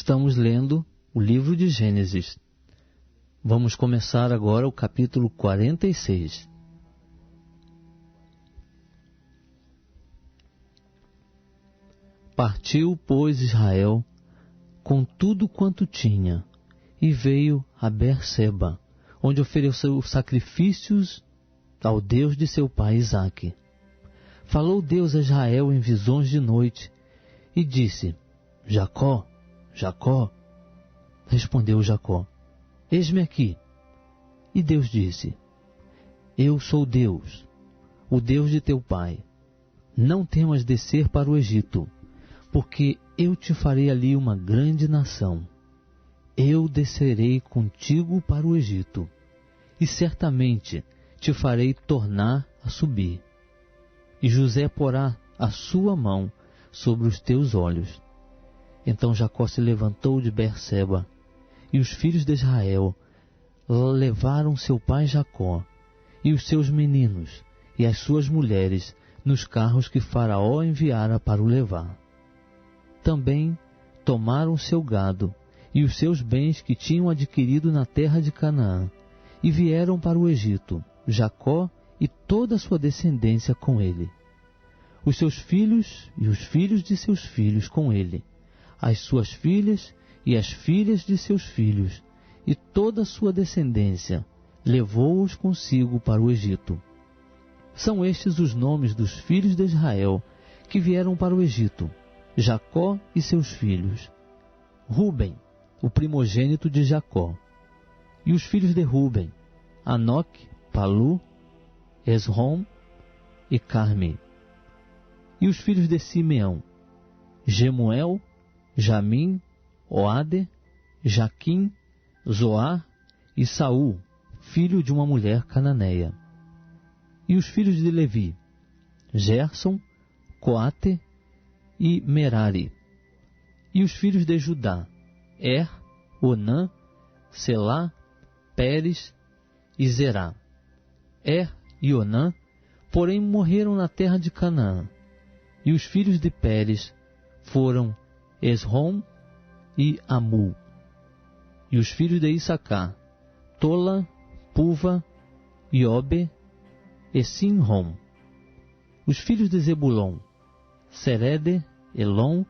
Estamos lendo o livro de Gênesis. Vamos começar agora o capítulo 46. Partiu, pois, Israel com tudo quanto tinha, e veio a Berseba, onde ofereceu sacrifícios ao Deus de seu pai Isaque. Falou Deus a Israel em visões de noite, e disse: Jacó, Jacó. Respondeu Jacó: Eis-me aqui. E Deus disse: Eu sou Deus, o Deus de teu pai. Não temas descer para o Egito, porque eu te farei ali uma grande nação. Eu descerei contigo para o Egito, e certamente te farei tornar a subir. E José porá a sua mão sobre os teus olhos. Então Jacó se levantou de Berseba, e os filhos de Israel levaram seu pai Jacó, e os seus meninos, e as suas mulheres, nos carros que Faraó enviara para o levar. Também tomaram seu gado, e os seus bens que tinham adquirido na terra de Canaã, e vieram para o Egito, Jacó e toda a sua descendência com ele. Os seus filhos e os filhos de seus filhos com ele, as suas filhas e as filhas de seus filhos, e toda a sua descendência, levou-os consigo para o Egito. São estes os nomes dos filhos de Israel que vieram para o Egito: Jacó e seus filhos. Ruben, o primogênito de Jacó. E os filhos de Ruben: Anoque, Palu, Esrom e Carmi. E os filhos de Simeão: Gemuel, Jamim, Oade, Jaquim, Zoar e Saul, filho de uma mulher cananeia. E os filhos de Levi: Gerson, Coate e Merari. E os filhos de Judá: Onã, Selá, Pérez e Zerá. E Onã, porém, morreram na terra de Canaã. E os filhos de Pérez foram Esrom e Amul. E os filhos de Issacar: Tola, Puva, Iobe e Sinrom. Os filhos de Zebulon: Serede, Elon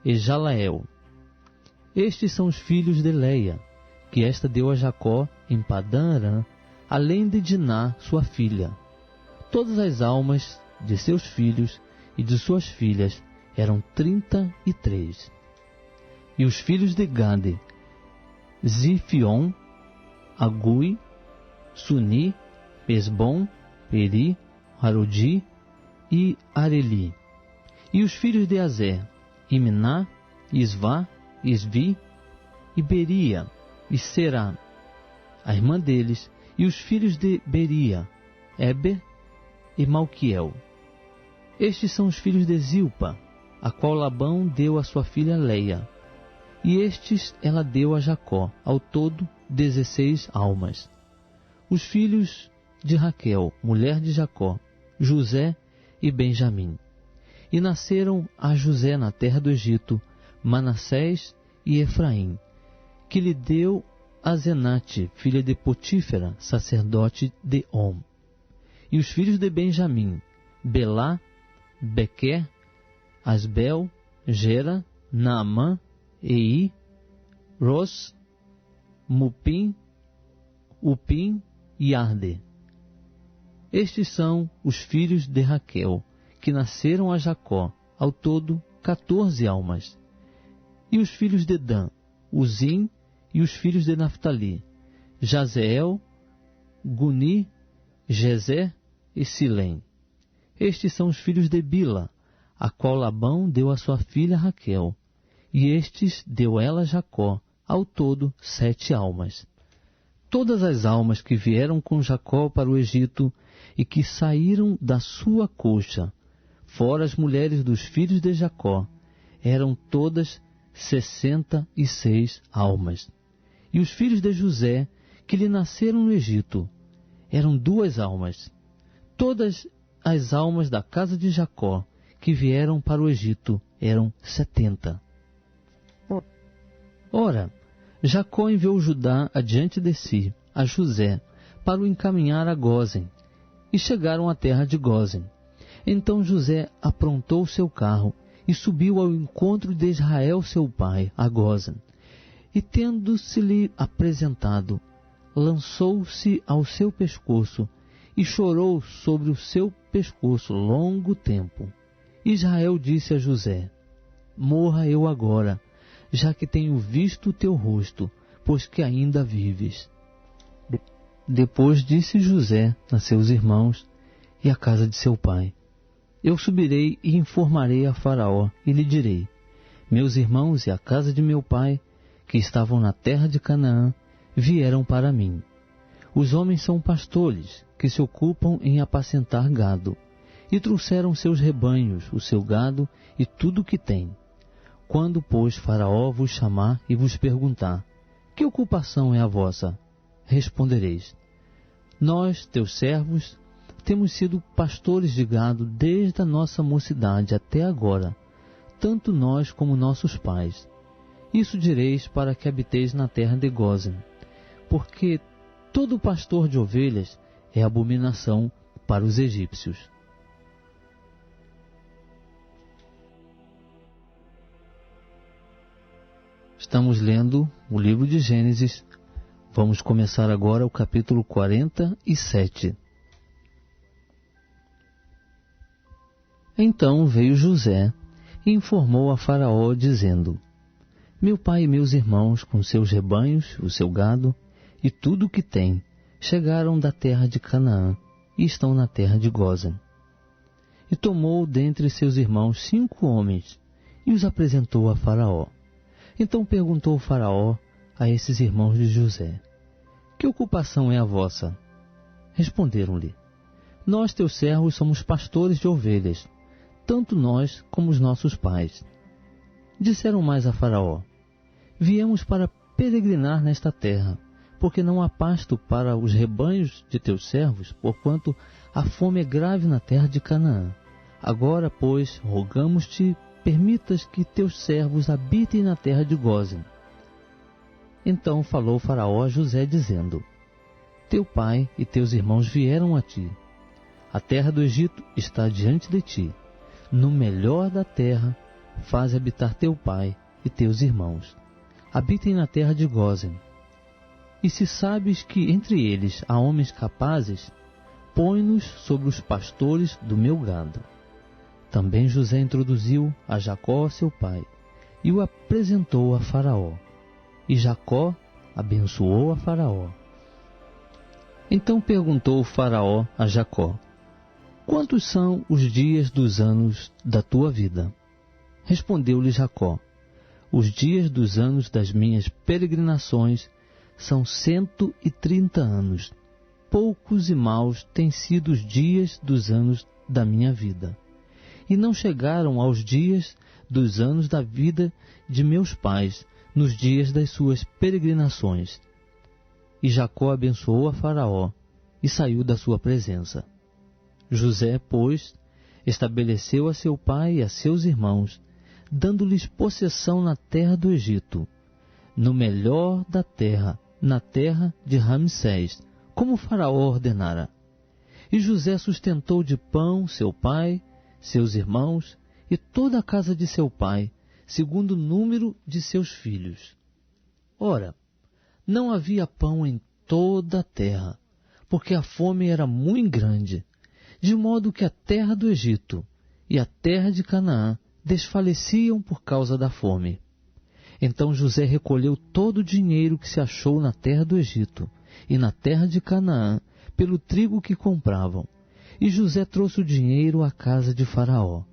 e Jalael. Estes são os filhos de Leia, que esta deu a Jacó em Padã Arã, além de Diná, sua filha. Todas as almas de seus filhos e de suas filhas eram 33. E os filhos de Gade: Zifion, Agui, Suni, Esbom, Eri, Arodi e Areli. E os filhos de Azer: Imná, Isvá, Isvi, e Beria, e Será, a irmã deles, e os filhos de Beria: Eber e Malquiel. Estes são os filhos de Zilpa, a qual Labão deu a sua filha Leia, e estes ela deu a Jacó, ao todo 16 almas. Os filhos de Raquel, mulher de Jacó: José e Benjamim. E nasceram a José na terra do Egito Manassés e Efraim, que lhe deu a Zenate, filha de Potífera, sacerdote de On. E os filhos de Benjamim: Belá, Bequer, Asbel, Gera, Naamã, Ei, Ros, Mupim, Upim e Arde. Estes são os filhos de Raquel, que nasceram a Jacó, ao todo 14 almas. E os filhos de Dan: Uzim, e os filhos de Naftali: Jazeel, Guni, Gezer e Silém. Estes são os filhos de Bila, a qual Labão deu a sua filha Raquel, e estes deu ela a Jacó, ao todo 7 almas. Todas as almas que vieram com Jacó para o Egito e que saíram da sua coxa, fora as mulheres dos filhos de Jacó, eram todas 66 almas. E os filhos de José, que lhe nasceram no Egito, eram 2 almas. Todas as almas da casa de Jacó, que vieram para o Egito, eram 70. Ora, Jacó enviou Judá adiante de si, a José, para o encaminhar a Gósen, e chegaram à terra de Gósen. Então José aprontou seu carro e subiu ao encontro de Israel seu pai, a Gósen. E tendo-se-lhe apresentado, lançou-se ao seu pescoço e chorou sobre o seu pescoço longo tempo. Israel disse a José: morra eu agora, já que tenho visto o teu rosto, pois que ainda vives. Depois disse José a seus irmãos e à casa de seu pai: eu subirei e informarei a Faraó, e lhe direi: meus irmãos e a casa de meu pai, que estavam na terra de Canaã, vieram para mim. Os homens são pastores, que se ocupam em apacentar gado, e trouxeram seus rebanhos, o seu gado e tudo o que têm. Quando, pois, Faraó vos chamar e vos perguntar: que ocupação é a vossa? Respondereis: nós, teus servos, temos sido pastores de gado desde a nossa mocidade até agora, tanto nós como nossos pais. Isso direis para que habiteis na terra de Gósen, porque todo pastor de ovelhas é abominação para os egípcios. Estamos lendo o livro de Gênesis. Vamos começar agora o capítulo 47. Então veio José e informou a Faraó, dizendo: meu pai e meus irmãos, com seus rebanhos, o seu gado e tudo o que tem, chegaram da terra de Canaã e estão na terra de Gósen. E tomou dentre seus irmãos 5 homens e os apresentou a Faraó. Então perguntou o Faraó a esses irmãos de José: que ocupação é a vossa? Responderam-lhe: nós, teus servos, somos pastores de ovelhas, tanto nós como os nossos pais. Disseram mais a Faraó: viemos para peregrinar nesta terra, porque não há pasto para os rebanhos de teus servos, porquanto a fome é grave na terra de Canaã. Agora, pois, rogamos-te, permitas que teus servos habitem na terra de Gósen. Então falou Faraó a José, dizendo: teu pai e teus irmãos vieram a ti. A terra do Egito está diante de ti. No melhor da terra, faze habitar teu pai e teus irmãos. Habitem na terra de Gósen. E se sabes que entre eles há homens capazes, põe-nos sobre os pastores do meu gado. Também José introduziu a Jacó, seu pai, e o apresentou a Faraó. E Jacó abençoou a Faraó. Então perguntou o Faraó a Jacó: quantos são os dias dos anos da tua vida? Respondeu-lhe Jacó: os dias dos anos das minhas peregrinações são 130 anos. Poucos e maus têm sido os dias dos anos da minha vida. E não chegaram aos dias dos anos da vida de meus pais, nos dias das suas peregrinações. E Jacó abençoou a Faraó e saiu da sua presença. José, pois, estabeleceu a seu pai e a seus irmãos, dando-lhes possessão na terra do Egito, no melhor da terra, na terra de Ramsés, como o Faraó ordenara. E José sustentou de pão seu pai, seus irmãos e toda a casa de seu pai, segundo o número de seus filhos. Ora, não havia pão em toda a terra, porque a fome era muito grande, de modo que a terra do Egito e a terra de Canaã desfaleciam por causa da fome. Então José recolheu todo o dinheiro que se achou na terra do Egito e na terra de Canaã, pelo trigo que compravam. E José trouxe o dinheiro à casa de Faraó.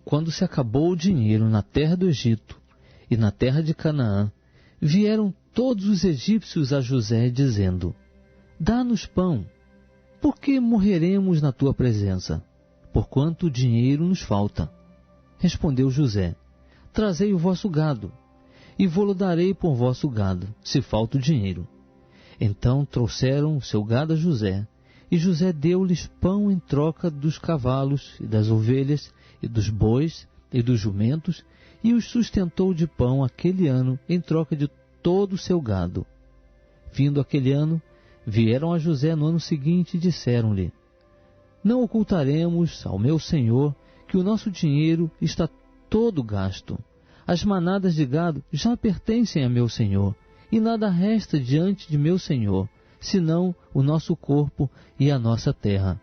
Quando se acabou o dinheiro na terra do Egito e na terra de Canaã, vieram todos os egípcios a José, dizendo: dá-nos pão, porque morreremos na tua presença, porquanto o dinheiro nos falta. Respondeu José: trazei o vosso gado, e vô-lo darei por vosso gado, se falta o dinheiro. Então trouxeram o seu gado a José, e José deu-lhes pão em troca dos cavalos e das ovelhas, e dos bois e dos jumentos, e os sustentou de pão aquele ano em troca de todo o seu gado. Findo aquele ano, vieram a José no ano seguinte e disseram-lhe: não ocultaremos ao meu senhor que o nosso dinheiro está todo gasto. As manadas de gado já pertencem a meu senhor, e nada resta diante de meu senhor, senão o nosso corpo e a nossa terra.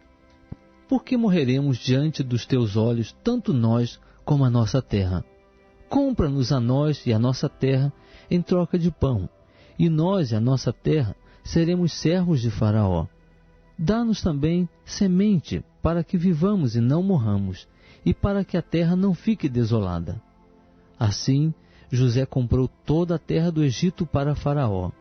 Por que morreremos diante dos teus olhos, tanto nós como a nossa terra? Compra-nos a nós e a nossa terra em troca de pão, e nós e a nossa terra seremos servos de Faraó. Dá-nos também semente, para que vivamos e não morramos, e para que a terra não fique desolada. Assim, José comprou toda a terra do Egito para Faraó,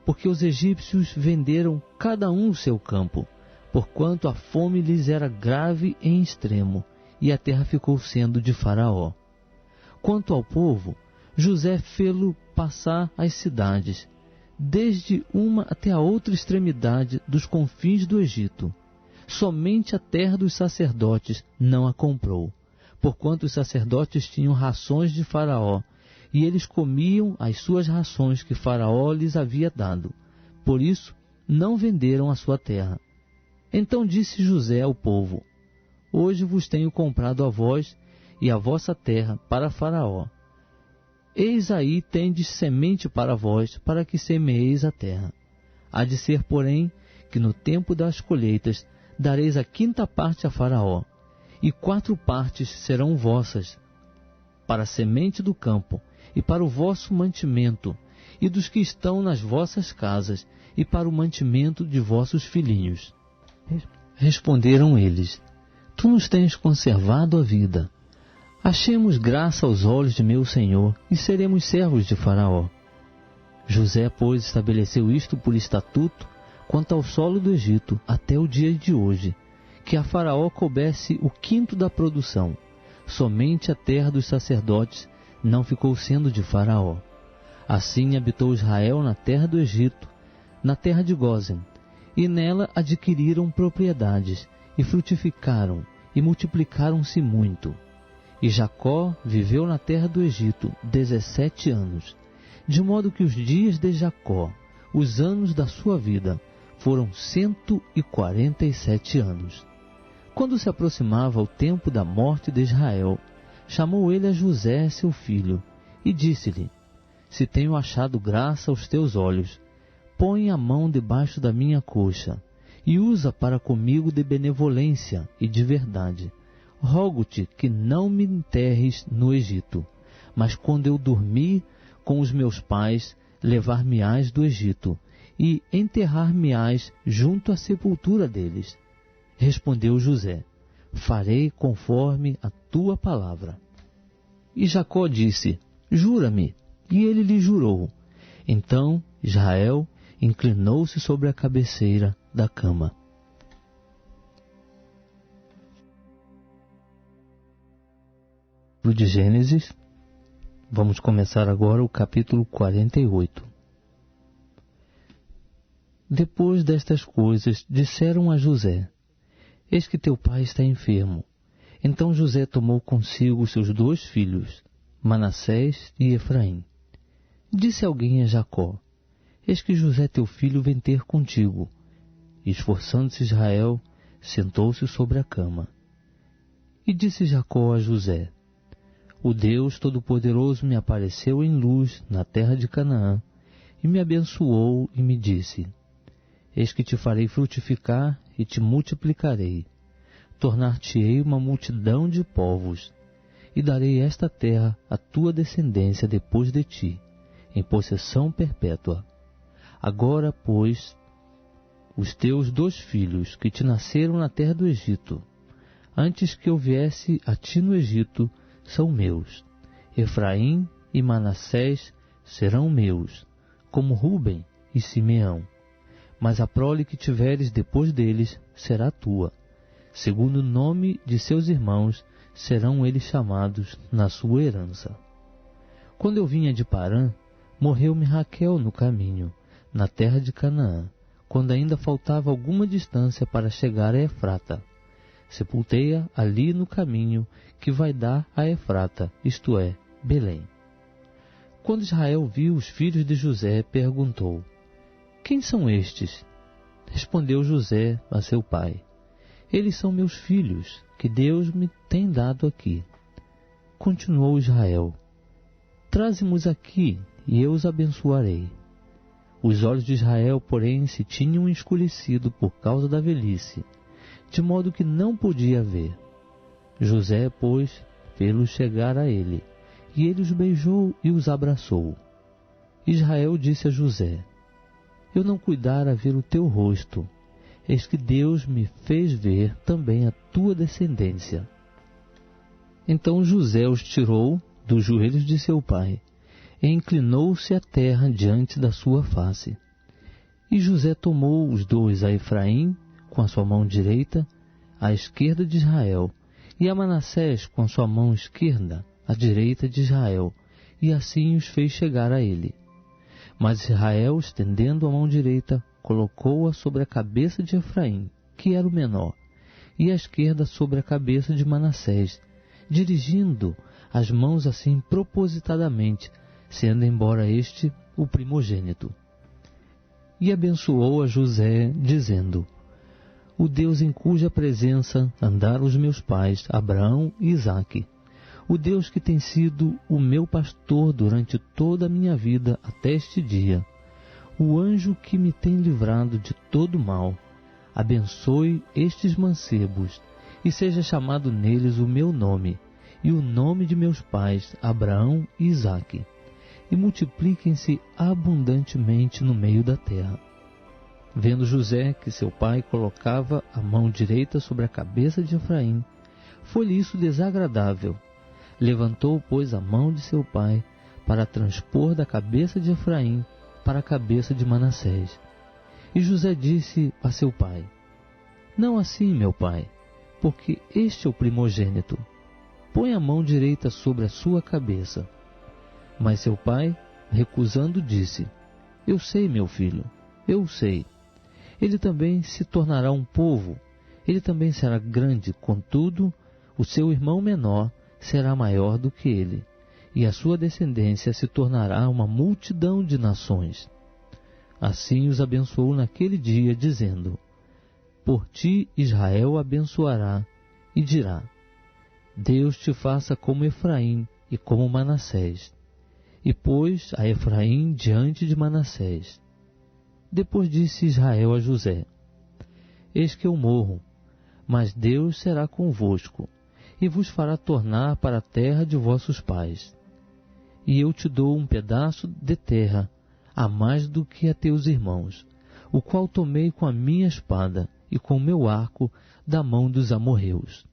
porque os egípcios venderam cada um o seu campo, porquanto a fome lhes era grave em extremo, e a terra ficou sendo de Faraó. Quanto ao povo, José fê-lo passar as cidades, desde uma até a outra extremidade dos confins do Egito. Somente a terra dos sacerdotes não a comprou, porquanto os sacerdotes tinham rações de Faraó, e eles comiam as suas rações que Faraó lhes havia dado. Por isso, não venderam a sua terra. Então disse José ao povo: hoje vos tenho comprado a vós e a vossa terra para Faraó. Eis aí tendes semente para vós, para que semeeis a terra. Há de ser, porém, que no tempo das colheitas dareis a 5ª parte a Faraó, e 4 partes serão vossas, para a semente do campo, e para o vosso mantimento, e dos que estão nas vossas casas, e para o mantimento de vossos filhinhos. Responderam eles: tu nos tens conservado a vida. Achemos graça aos olhos de meu senhor, e seremos servos de Faraó. José, pois, estabeleceu isto por estatuto, quanto ao solo do Egito, até o dia de hoje, que a Faraó coubesse o 5º da produção. Somente a terra dos sacerdotes não ficou sendo de Faraó. Assim habitou Israel na terra do Egito, na terra de Gósen, e nela adquiriram propriedades, e frutificaram, e multiplicaram-se muito. E Jacó viveu na terra do Egito 17 anos, de modo que os dias de Jacó, os anos da sua vida, foram 147 anos. Quando se aproximava o tempo da morte de Israel, chamou ele a José, seu filho, e disse-lhe: se tenho achado graça aos teus olhos, põe a mão debaixo da minha coxa, e usa para comigo de benevolência e de verdade. Rogo-te que não me enterres no Egito, mas quando eu dormir com os meus pais, levar-me-ás do Egito, e enterrar-me-ás junto à sepultura deles. Respondeu José: farei conforme a tua palavra. E Jacó disse: jura-me. E ele lhe jurou. Então Israel inclinou-se sobre a cabeceira da cama. De Gênesis, vamos começar agora o capítulo 48. Depois destas coisas, disseram a José: eis que teu pai está enfermo. Então José tomou consigo seus 2 filhos, Manassés e Efraim. Disse alguém a Jacó: eis que José teu filho vem ter contigo. E esforçando-se Israel, sentou-se sobre a cama. E disse Jacó a José: o Deus Todo-Poderoso me apareceu em luz na terra de Canaã, e me abençoou e me disse: eis que te farei frutificar e te multiplicarei. Tornar-te-ei uma multidão de povos, e darei esta terra à tua descendência depois de ti, em possessão perpétua. Agora, pois, os teus 2 filhos que te nasceram na terra do Egito, antes que eu viesse a ti no Egito, são meus. Efraim e Manassés serão meus, como Ruben e Simeão. Mas a prole que tiveres depois deles será tua. Segundo o nome de seus irmãos, serão eles chamados na sua herança. Quando eu vinha de Parã, morreu-me Raquel no caminho, na terra de Canaã, quando ainda faltava alguma distância para chegar a Efrata. Sepultei-a ali no caminho que vai dar a Efrata, isto é, Belém. Quando Israel viu os filhos de José, perguntou: quem são estes? Respondeu José a seu pai: eles são meus filhos, que Deus me tem dado aqui. Continuou Israel: traze-mos aqui, e eu os abençoarei. Os olhos de Israel, porém, se tinham escurecido por causa da velhice, de modo que não podia ver. José, pois, fê-los chegar a ele, e ele os beijou e os abraçou. Israel disse a José: eu não cuidara ver o teu rosto, eis que Deus me fez ver também a tua descendência. Então José os tirou dos joelhos de seu pai, e inclinou-se à terra diante da sua face. E José tomou os dois a Efraim com a sua mão direita, à esquerda de Israel, e a Manassés com a sua mão esquerda, à direita de Israel, e assim os fez chegar a ele. Mas Israel, estendendo a mão direita, colocou-a sobre a cabeça de Efraim, que era o menor, e a esquerda sobre a cabeça de Manassés, dirigindo as mãos assim propositadamente, sendo embora este o primogênito. E abençoou a José, dizendo: o Deus em cuja presença andaram os meus pais, Abraão e Isaque, o Deus que tem sido o meu pastor durante toda a minha vida até este dia, o anjo que me tem livrado de todo mal, abençoe estes mancebos, e seja chamado neles o meu nome, e o nome de meus pais, Abraão e Isaque, e multipliquem-se abundantemente no meio da terra. Vendo José que seu pai colocava a mão direita sobre a cabeça de Efraim, foi-lhe isso desagradável. Levantou, pois, a mão de seu pai para transpor da cabeça de Efraim para a cabeça de Manassés. E José disse a seu pai: não assim, meu pai, porque este é o primogênito. Põe a mão direita sobre a sua cabeça. Mas seu pai, recusando, disse: eu sei, meu filho, eu sei. Ele também se tornará um povo, ele também será grande, contudo, o seu irmão menor será maior do que ele, e a sua descendência se tornará uma multidão de nações. Assim os abençoou naquele dia, dizendo: por ti Israel abençoará, e dirá: Deus te faça como Efraim e como Manassés. E pôs a Efraim diante de Manassés. Depois disse Israel a José: eis que eu morro, mas Deus será convosco, e vos fará tornar para a terra de vossos pais. E eu te dou um pedaço de terra, a mais do que a teus irmãos, o qual tomei com a minha espada e com o meu arco da mão dos amorreus.